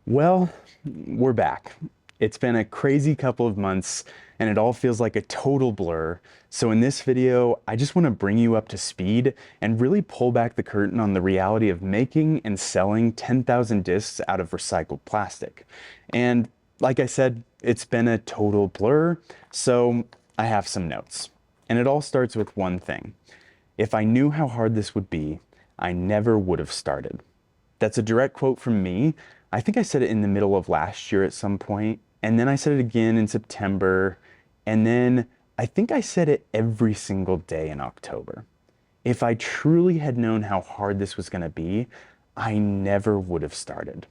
Well, we're back. It's been a crazy couple of months and it all feels like a total blur. So in this video, I just want to bring you up to speed and really pull back the curtain on the reality of making and selling 10,000 discs out of recycled plastic. And like I said, it's been a total blur, so I have some notes. And it all starts with one thing. If I knew how hard this would be, I never would have started. That's a direct quote from me. I think I said it in the middle of last year at some point, and then I said it again in September, and then I think I said it every single day in October. If I truly had known how hard this was going to be, I never would have started.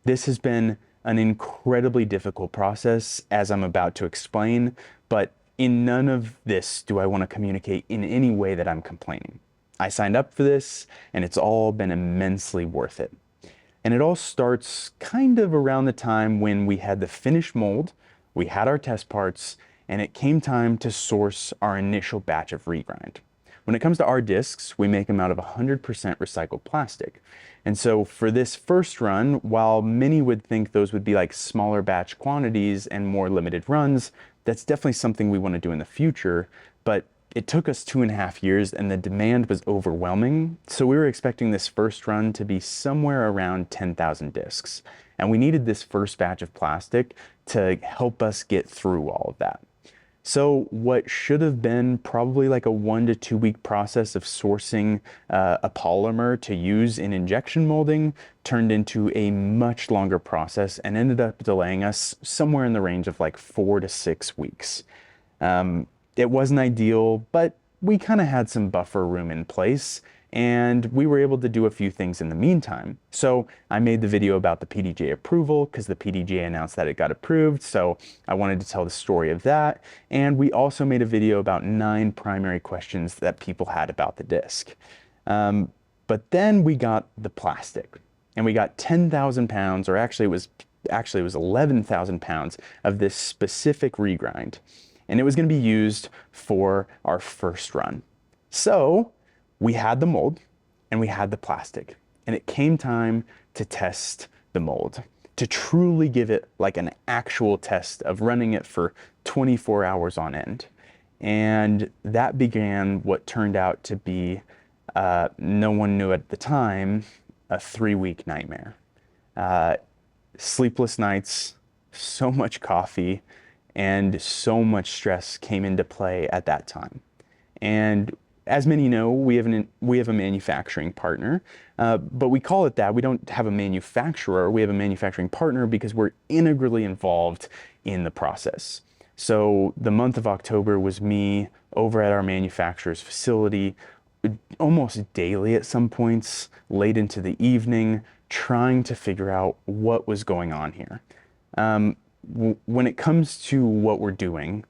This has been an incredibly difficult process, as I'm about to explain, but in none of this do I want to communicate in any way that I'm complaining. I signed up for this, and it's all been immensely worth it. And it all starts kind of around the time when we had the finished mold, we had our test parts, and it came time to source our initial batch of regrind. When it comes to our discs, we make them out of 100% recycled plastic. And so for this first run, while many would think those would be like smaller batch quantities and more limited runs, that's definitely something we want to do in the future. But it took us 2.5 years and the demand was overwhelming. So we were expecting this first run to be somewhere around 10,000 discs. And we needed this first batch of plastic to help us get through all of that. So what should have been probably like a 1 to 2 week process of sourcing a polymer to use in injection molding turned into a much longer process and ended up delaying us somewhere in the range of like 4 to 6 weeks. It wasn't ideal, but we kind of had some buffer room in place and we were able to do a few things in the meantime. So I made the video about the PDJ approval because the PDJ announced that it got approved. So I wanted to tell the story of that. And we also made a video about 9 primary questions that people had about the disc. But then we got the plastic and we got 10,000 pounds, or actually it was 11,000 pounds of this specific regrind. And it was going to be used for our first run. So we had the mold and we had the plastic, and it came time to test the mold, to truly give it like an actual test of running it for 24 hours on end. And that began what turned out to be, no one knew at the time, a 3-week nightmare. Sleepless nights, so much coffee, and so much stress came into play at that time. And as many know, we have a manufacturing partner, but we call it that. We don't have a manufacturer. We have a manufacturing partner because we're integrally involved in the process. So the month of October was me over at our manufacturer's facility, almost daily at some points, late into the evening, trying to figure out what was going on here. When it comes to what we're doing,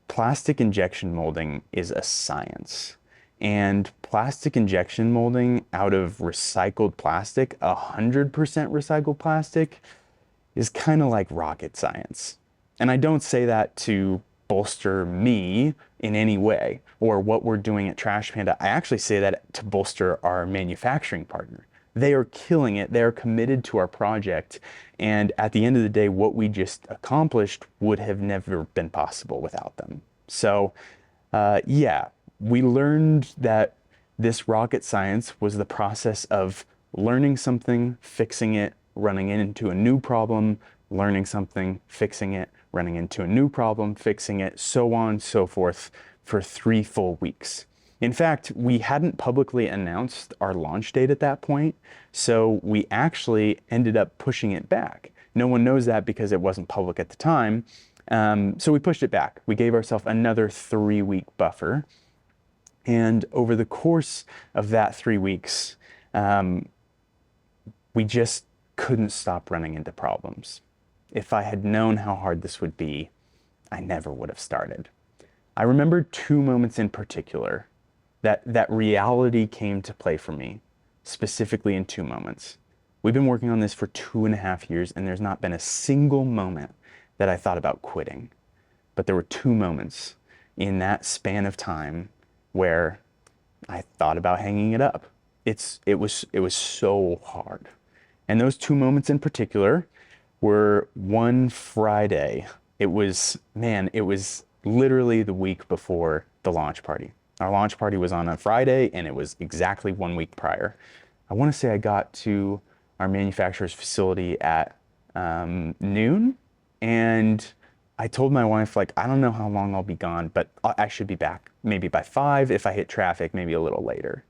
plastic injection molding is a science. And plastic injection molding out of recycled plastic, 100% recycled plastic, is kind of like rocket science. And I don't say that to bolster me in any way or what we're doing at Trash Panda. I actually say that to bolster our manufacturing partner. They are killing it. They are committed to our project. And at the end of the day, what we just accomplished would have never been possible without them. So, yeah, we learned that this rocket science was the process of learning something, fixing it, running into a new problem, learning something, fixing it, running into a new problem, fixing it, so on and so forth for 3 full weeks. In fact, we hadn't publicly announced our launch date at that point, so we actually ended up pushing it back. No one knows that because it wasn't public at the time, so we pushed it back. We gave ourselves another 3-week buffer, and over the course of that 3 weeks, we just couldn't stop running into problems. If I had known how hard this would be, I never would have started. I remember 2 moments in particular that reality came to play for me, specifically in 2 moments. We've been working on this for 2.5 years, and there's not been a single moment that I thought about quitting. But there were 2 moments in that span of time where I thought about hanging it up. It was so hard. And those 2 moments in particular We're one Friday. It was literally the week before the launch party. Our launch party was on a Friday, and it was exactly 1 week prior. I want to say I got to our manufacturer's facility at noon, and I told my wife, like, I don't know how long I'll be gone, but I should be back maybe by 5 if I hit traffic, maybe a little later.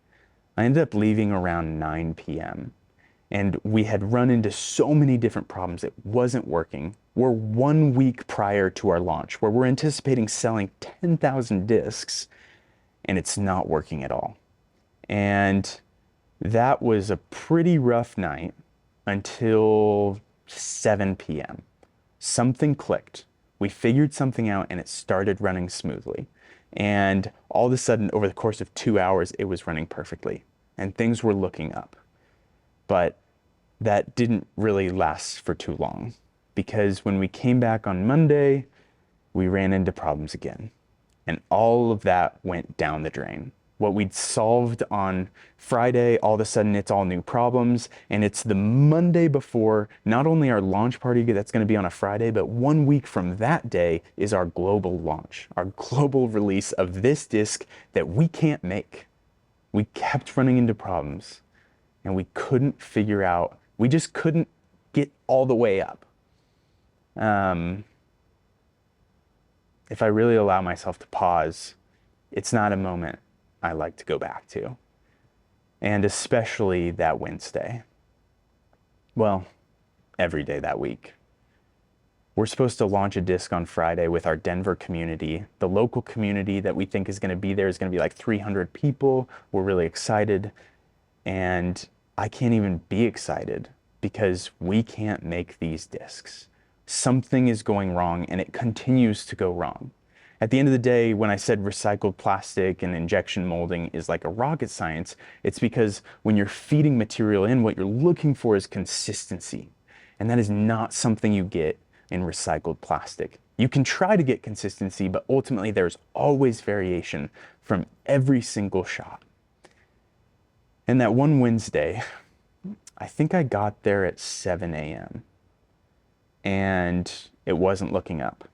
I ended up leaving around 9 p.m. And we had run into so many different problems. It wasn't working. We're 1 week prior to our launch, where we're anticipating selling 10,000 discs, and it's not working at all. And that was a pretty rough night until 7 p.m. Something clicked. We figured something out, and it started running smoothly. And all of a sudden, over the course of 2 hours, it was running perfectly, and things were looking up. But that didn't really last for too long, because when we came back on Monday, we ran into problems again. And all of that went down the drain. What we'd solved on Friday, all of a sudden it's all new problems. And it's the Monday before not only our launch party that's going to be on a Friday, but 1 week from that day is our global launch, our global release of this disc that we can't make. We kept running into problems, and we couldn't figure out, we just couldn't get all the way up. If I really allow myself to pause, it's not a moment I like to go back to. And especially that Wednesday. Well, every day that week. We're supposed to launch a disc on Friday with our Denver community. The local community that we think is going to be there is going to be like 300 people. We're really excited. And I can't even be excited because we can't make these discs. Something is going wrong, and it continues to go wrong. At the end of the day, when I said recycled plastic and injection molding is like a rocket science, it's because when you're feeding material in, what you're looking for is consistency. And that is not something you get in recycled plastic. You can try to get consistency, but ultimately there's always variation from every single shot. And that one Wednesday, I think I got there at 7 a.m. and it wasn't looking up.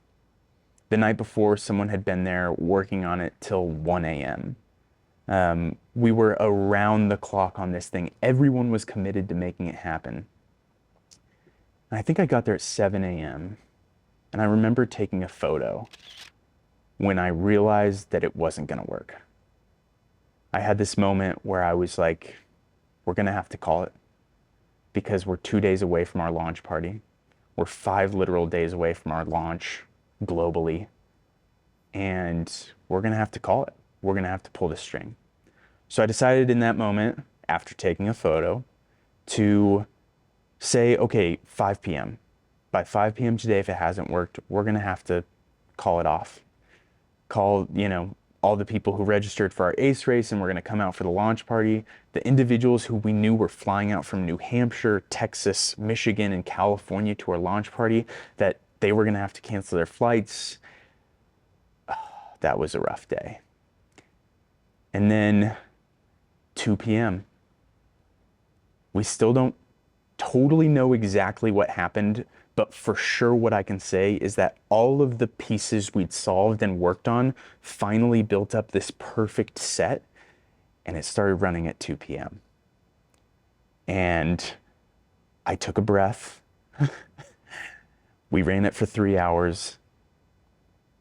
The night before, someone had been there working on it till 1 a.m. We were around the clock on this thing. Everyone was committed to making it happen. And I think I got there at 7 a.m. and I remember taking a photo when I realized that it wasn't going to work. I had this moment where I was like, we're going to have to call it, because we're 2 days away from our launch party. We're 5 literal days away from our launch globally. And we're going to have to call it. We're going to have to pull the string. So I decided in that moment, after taking a photo, to say, okay, 5 p.m. By 5 p.m. today, if it hasn't worked, we're going to have to call it off. Call, all the people who registered for our ACE race, and we're going to come out for the launch party. The individuals who we knew were flying out from New Hampshire, Texas, Michigan, and California to our launch party, that they were going to have to cancel their flights. That was a rough day. And then 2 p.m. We still don't totally know exactly what happened, but for sure what I can say is that all of the pieces we'd solved and worked on finally built up this perfect set, and it started running at 2 p.m. And I took a breath. We ran it for 3 hours.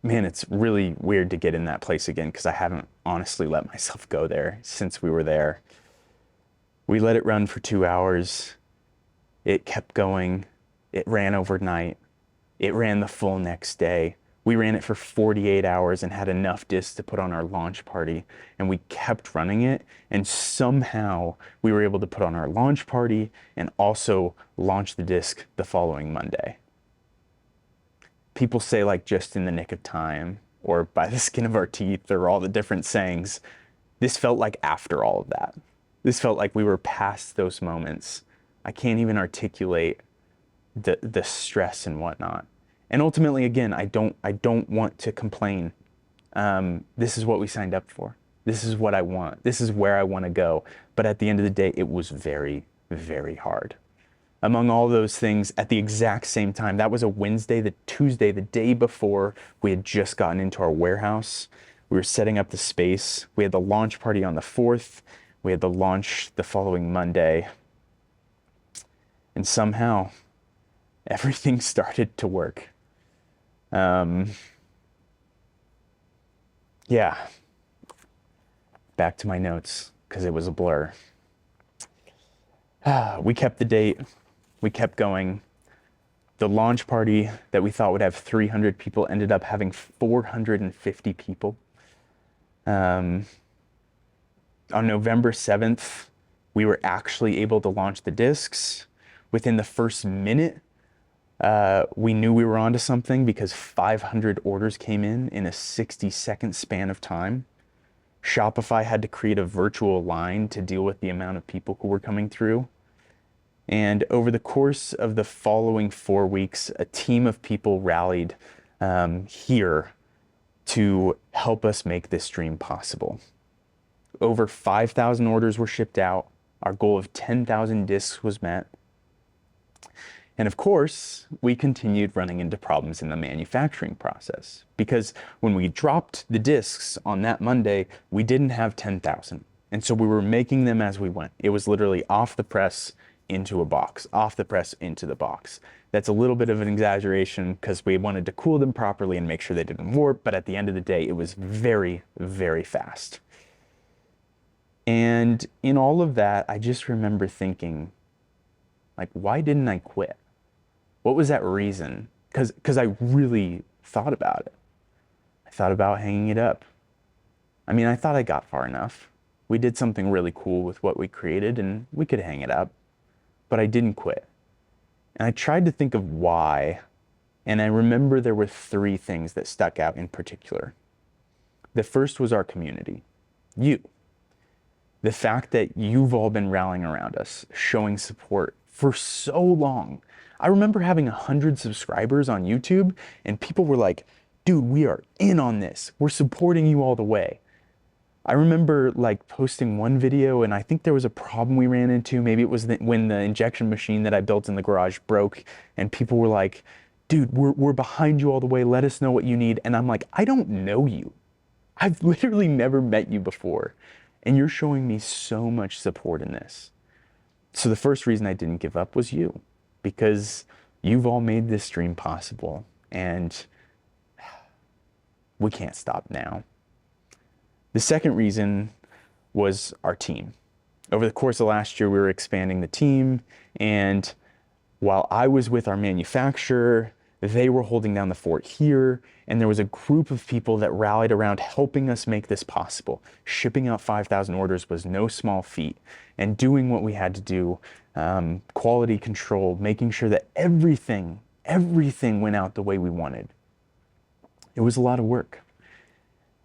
Man, it's really weird to get in that place again, because I haven't honestly let myself go there since we were there. We let it run for 2 hours. It kept going. It ran overnight. It ran the full next day. We ran it for 48 hours and had enough discs to put on our launch party. And we kept running it. And somehow we were able to put on our launch party and also launch the disc the following Monday. People say, like, just in the nick of time, or by the skin of our teeth, or all the different sayings. This felt like after all of that. This felt like we were past those moments. I can't even articulate the stress and whatnot. And ultimately, again, I don't want to complain. This is what we signed up for. This is what I want. This is where I want to go. But at the end of the day, it was very, very hard. Among all those things at the exact same time. That was a Wednesday, the Tuesday, the day before we had just gotten into our warehouse. We were setting up the space. We had the launch party on the 4th. We had the launch the following Monday. And somehow everything started to work. Yeah. Back to my notes because it was a blur. We kept the date. We kept going. The launch party that we thought would have 300 people ended up having 450 people. On November 7th, we were actually able to launch the discs. Within the first minute, we knew we were onto something because 500 orders came in a 60-second span of time. Shopify had to create a virtual line to deal with the amount of people who were coming through. And over the course of the following 4 weeks, a team of people rallied here to help us make this dream possible. Over 5,000 orders were shipped out. Our goal of 10,000 discs was met. And of course, we continued running into problems in the manufacturing process because when we dropped the discs on that Monday, we didn't have 10,000. And so we were making them as we went. It was literally off the press into a box, off the press into the box. That's a little bit of an exaggeration because we wanted to cool them properly and make sure they didn't warp, but at the end of the day, it was very, very fast. And in all of that, I just remember thinking, like, why didn't I quit? What was that reason? Because I really thought about it. I thought about hanging it up. I mean, I thought I got far enough. We did something really cool with what we created and we could hang it up, but I didn't quit. And I tried to think of why, and I remember there were 3 things that stuck out in particular. The first was our community, you. The fact that you've all been rallying around us, showing support for so long. I remember having 100 subscribers on YouTube and people were like, dude, we are in on this. We're supporting you all the way. I remember like posting one video and I think there was a problem we ran into. Maybe it was when the injection machine that I built in the garage broke and people were like, dude, we're behind you all the way. Let us know what you need. And I'm like, I don't know you. I've literally never met you before. And you're showing me so much support in this. So the first reason I didn't give up was you, because you've all made this dream possible and we can't stop now. The second reason was our team. Over the course of last year, we were expanding the team, and while I was with our manufacturer, they were holding down the fort here, and there was a group of people that rallied around helping us make this possible. Shipping out 5,000 orders was no small feat, and doing what we had to do, quality control, making sure that everything went out the way we wanted. It was a lot of work.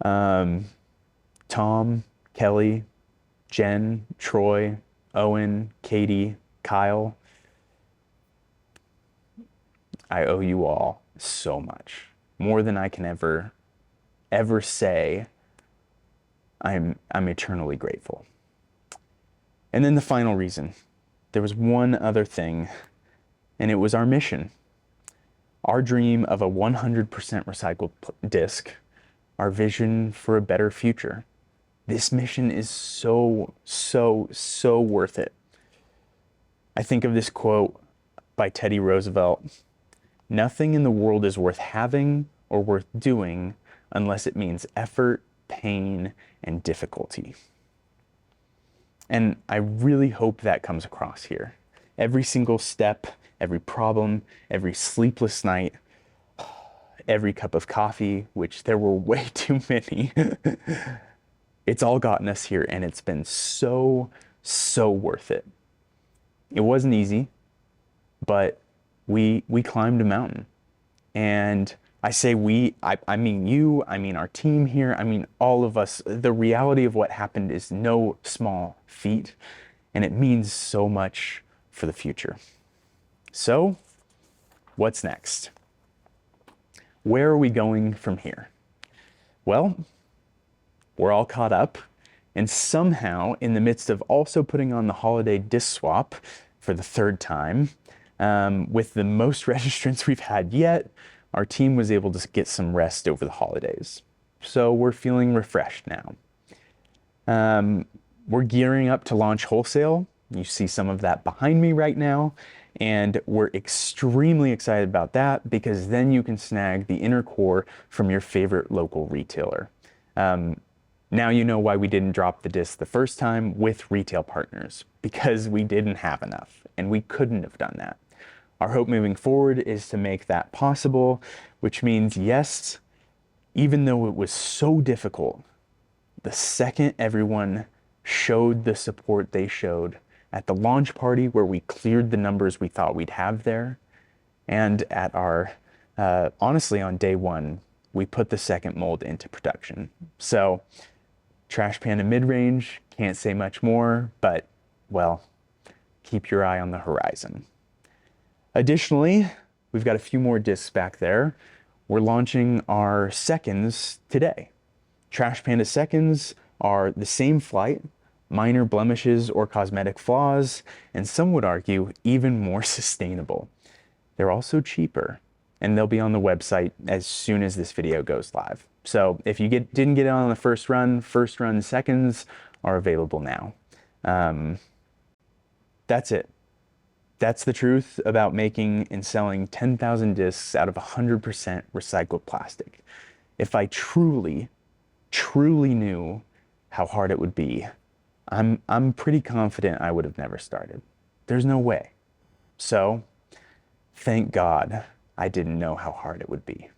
Tom, Kelly, Jen, Troy, Owen, Katie, Kyle. I owe you all so much, more than I can ever say. I'm eternally grateful. And then the final reason, there was one other thing, and it was our mission. Our dream of a 100% recycled disc, our vision for a better future. This mission is so worth it. I think of this quote by Teddy Roosevelt: "Nothing in the world is worth having or worth doing unless it means effort, pain, and difficulty." And I really hope that comes across here. Every single step, every problem, every sleepless night, every cup of coffee, which there were way too many, it's all gotten us here, and it's been so worth it. It wasn't easy, but we climbed a mountain. And I say we, I mean you, I mean our team here, I mean all of us. The reality of what happened is no small feat, and it means so much for the future. So, what's next? Where are we going from here? Well, we're all caught up, and somehow, in the midst of also putting on the holiday disc swap, for the third time. With the most registrants we've had yet, our team was able to get some rest over the holidays. So we're feeling refreshed now. We're gearing up to launch wholesale. You see some of that behind me right now. And we're extremely excited about that because then you can snag the inner core from your favorite local retailer. Now you know why we didn't drop the disc the first time with retail partners, because we didn't have enough and we couldn't have done that. Our hope moving forward is to make that possible, which means yes, even though it was so difficult, the second everyone showed the support they showed at the launch party where we cleared the numbers we thought we'd have there, and at our, honestly on day one, we put the second mold into production. So Trash Panda mid-range, can't say much more, but well, keep your eye on the horizon. Additionally, we've got a few more discs back there. We're launching our seconds today. Trash Panda seconds are the same flight, minor blemishes or cosmetic flaws, and some would argue even more sustainable. They're also cheaper, and they'll be on the website as soon as this video goes live. So if you didn't get it on the first run seconds are available now. That's it. That's the truth about making and selling 10,000 discs out of 100% recycled plastic. If I truly knew how hard it would be, I'm pretty confident I would have never started. There's no way. So, thank God I didn't know how hard it would be.